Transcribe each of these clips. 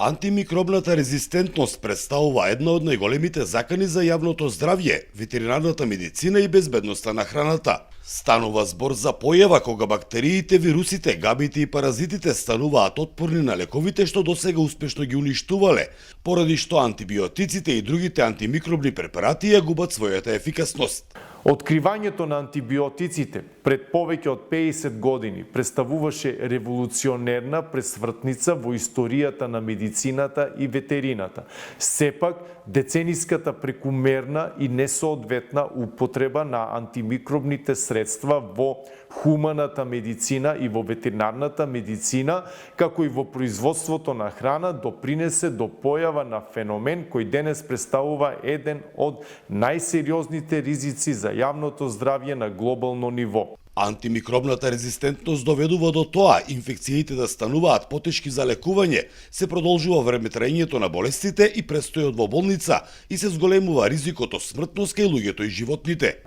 Антимикробната резистентност представува една од најголемите закани за јавното здравје, ветеринарната медицина и безбедноста на храната. Станува збор за појава кога бактериите, вирусите, габите и паразитите стануваат отпорни на лековите што досега успешно ги уништувале, поради што антибиотиците и другите антимикробни препарати ја губат својата ефикасност. Откривањето на антибиотиците пред повеќе од 50 години представуваше револуционерна пресвртница во историјата на медицината и ветерината. Сепак, децениската прекумерна и несоодветна употреба на антимикробните средства во хуманата медицина и во ветеринарната медицина, како и во производството на храна, допринесе до појава на феномен кој денес представува еден од најсериозните ризици за јавното здравје на глобално ниво. Антимикробната резистентност доведува до тоа инфекциите да стануваат потешки за лекување, се продолжува времетраењето на болестите и престојот во болница и се зголемува ризикот од смртност кај луѓето и животните.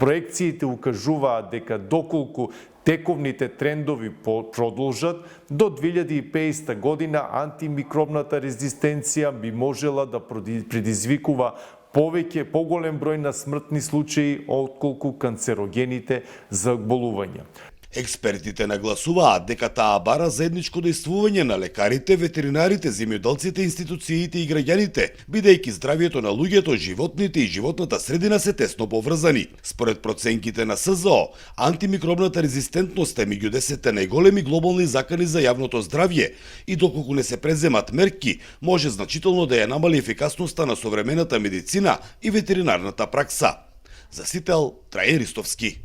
Проекциите укажуваат дека доколку тековните трендови продолжат, до 2050 година антимикробната резистенција би можела да предизвикува поголем број на смртни случаи отколку канцерогените заболувања. Експертите нагласуваат дека таа бара заедничко дејствување на лекарите, ветеринарите, земјоделците, институциите и граѓаните, бидејќи здравјето на луѓето, животните и животната средина се тесно поврзани. Според проценките на СЗО, антимикробната резистентност е меѓу 10 најголеми глобални закани за јавното здравје и доколку не се преземат мерки, може значително да ја намали ефикасноста на современата медицина и ветеринарната пракса. За Сител, Трајан Ристовски.